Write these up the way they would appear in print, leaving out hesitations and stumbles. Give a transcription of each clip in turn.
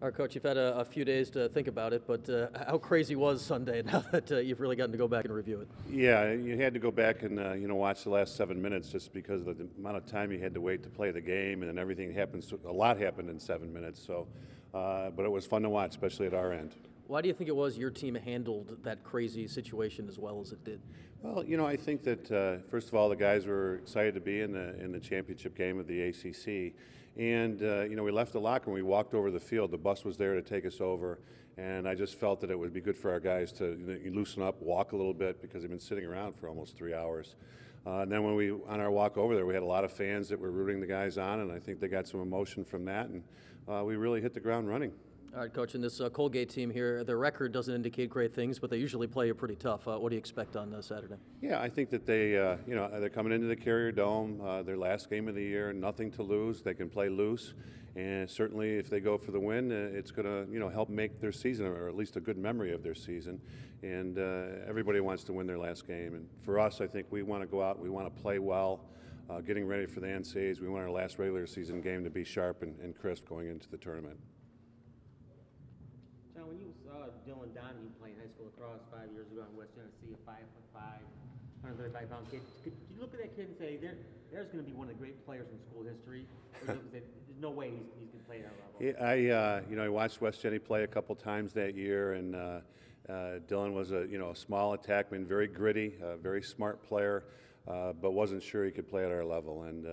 All right, Coach, you've had a few days to think about it, but how crazy was Sunday now that you've really gotten to go back and review it? Yeah, you had to go back and watch the last 7 minutes just because of the amount of time you had to wait to play the game, and then everything happens. A lot happened in 7 minutes. So, but it was fun to watch, especially at our end. Why do you think it was your team handled that crazy situation as well as it did? Well, I think that first of all, the guys were excited to be in the championship game of the ACC, and we left the locker room. We walked over the field. The bus was there to take us over, and I just felt that it would be good for our guys to loosen up, walk a little bit because they've been sitting around for almost 3 hours. And then when on our walk over there, we had a lot of fans that were rooting the guys on, and I think they got some emotion from that, and we really hit the ground running. All right, Coach, and this Colgate team here, their record doesn't indicate great things, but they usually play you pretty tough. What do you expect on Saturday? Yeah, I think that they're coming into the Carrier Dome, their last game of the year, nothing to lose. They can play loose, and certainly if they go for the win, it's going to help make their season, or at least a good memory of their season. And everybody wants to win their last game, and for us, I think we want to go out, we want to play well. Getting ready for the NCAAs, we want our last regular season game to be sharp and crisp going into the tournament. John, when you saw Dylan Donahue playing high school lacrosse 5 years ago in West Tennessee, a 5'5", 135-pound kid, could you look at that kid and say, there's going to be one of the great players in school history? Or you look and say, there's no way he's going to play at our level? Yeah, I watched West Jenny play a couple times that year, and Dylan was a small attackman, very gritty, very smart player, but wasn't sure he could play at our level. And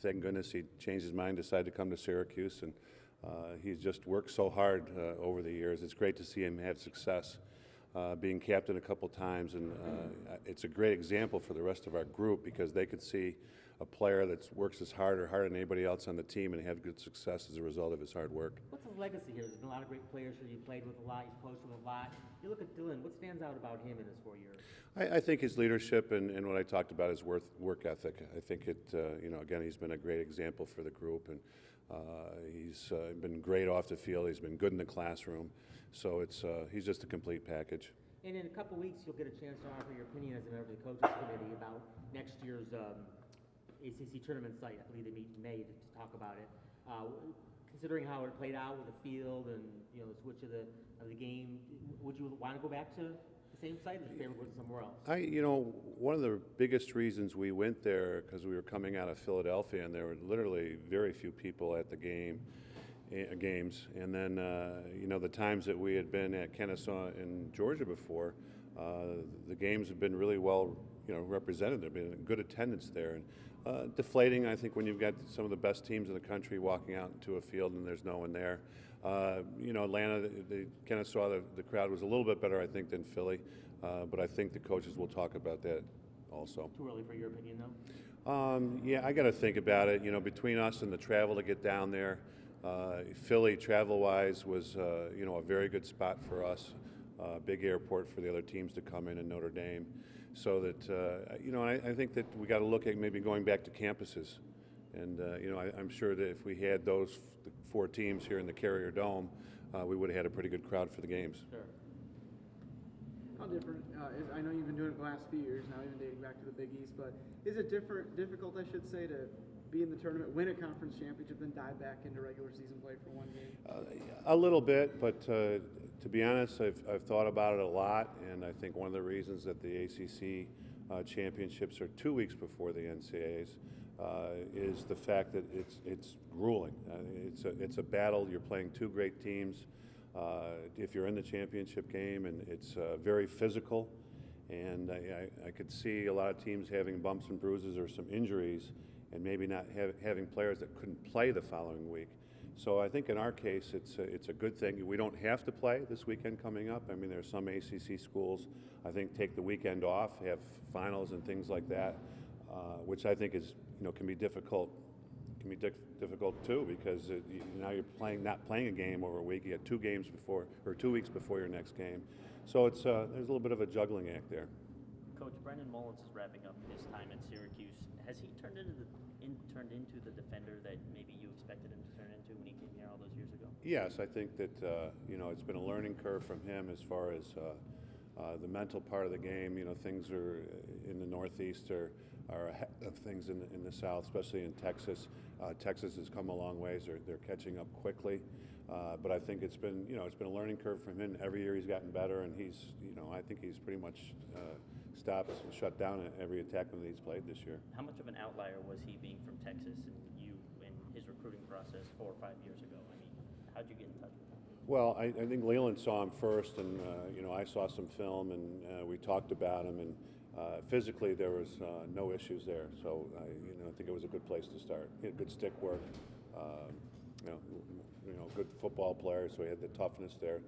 thank goodness he changed his mind, decided to come to Syracuse, and he's just worked so hard over the years. It's great to see him have success, being captain a couple times, and it's a great example for the rest of our group because they could see a player that works as hard or harder than anybody else on the team and have good success as a result of his hard work. What's his legacy here? There's been a lot of great players here. You played with a lot. He's coached with a lot. You look at Dylan. What stands out about him in his 4 years? I think his leadership and what I talked about is work ethic. I think again, he's been a great example for the group, and he's been great off the field. He's been good in the classroom. So he's just a complete package. And in a couple of weeks, you'll get a chance to offer your opinion as a member of the coaches committee about next year's ACC tournament site. I believe they meet in May to talk about it. Considering how it played out with the field and the switch of the game, would you want to go back to the same site, or would you favor going somewhere else? One of the biggest reasons we went there because we were coming out of Philadelphia, and there were literally very few people at the games. And then, the times that we had been at Kennesaw in Georgia before, the games have been really well, represented. There've been good attendance there. And deflating, I think, when you've got some of the best teams in the country walking out into a field and there's no one there. Atlanta, Kennesaw, the crowd was a little bit better, I think, than Philly. But I think the coaches will talk about that also. Too early for your opinion, though? Yeah, I got to think about it. Between us and the travel to get down there, Philly, travel-wise, was a very good spot for us. Big airport for the other teams to come in Notre Dame. So that I think that we got to look at maybe going back to campuses. And I'm sure that if we had the 4 teams here in the Carrier Dome, we would have had a pretty good crowd for the games. Sure. How different I know you've been doing it the last few years now, even dating back to the Big East, but is it difficult, I should say, to be in the tournament, win a conference championship, then dive back into regular season play for one game? A little bit, but to be honest, I've thought about it a lot, and I think one of the reasons that the ACC championships are 2 weeks before the NCAAs is the fact that it's grueling. It's a battle. You're playing 2 great teams. If you're in the championship game, and it's very physical, and I could see a lot of teams having bumps and bruises or some injuries, and maybe not having players that couldn't play the following week. So I think in our case, it's a good thing. We don't have to play this weekend coming up. I mean, there are some ACC schools, I think, take the weekend off, have finals and things like that, which I think is can be difficult. Can be difficult too, because now you're not playing a game over a week. You got 2 games before, or 2 weeks before your next game. So there's a little bit of a juggling act there. Coach, Brendan Mullins is wrapping up his time at Syracuse. Has he turned into the defender that maybe you expected him to turn into when he came here all those years ago? Yes, I think that it's been a learning curve from him as far as the mental part of the game. Things are in the Northeast are ahead of things in the South, especially in Texas. Texas has come a long ways. They're catching up quickly. But I think it's been, it's been a learning curve for him. Every year he's gotten better, and he's, I think he's pretty much stopped and shut down every attackman that he's played this year. How much of an outlier was he being from Texas and you in his recruiting process 4 or 5 years ago? I mean, how'd you get in touch with him? Well, I think Leland saw him first, and I saw some film, and we talked about him, and physically there was no issues there. So I think it was a good place to start. He had good stick work, good football player, so he had the toughness there.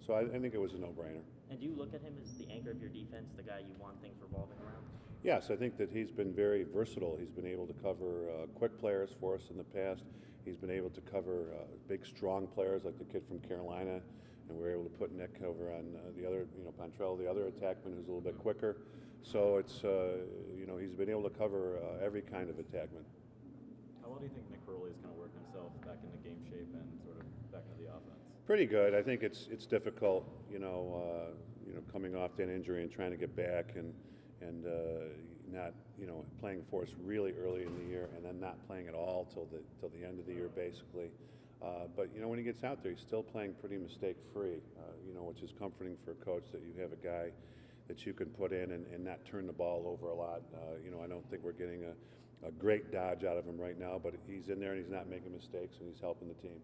So I think it was a no-brainer. And do you look at him as the anchor of your defense, the guy you want things revolving around? Yes, I think that he's been very versatile. He's been able to cover quick players for us in the past. He's been able to cover big, strong players like the kid from Carolina, and we were able to put Nick over on the other, Pontrell, the other attackman, who's a little bit quicker. So it's, he's been able to cover every kind of attackman. How well do you think Nick Hurley has kind of worked himself back into game shape and sort of back into the offense? Pretty good. I think it's difficult, coming off that injury and trying to get back and not, playing for us really early in the year and then not playing at all till the end of the year basically. But when he gets out there, he's still playing pretty mistake-free, which is comforting for a coach that you have a guy that you can put in and not turn the ball over a lot. I don't think we're getting a great dodge out of him right now, but he's in there and he's not making mistakes and he's helping the team.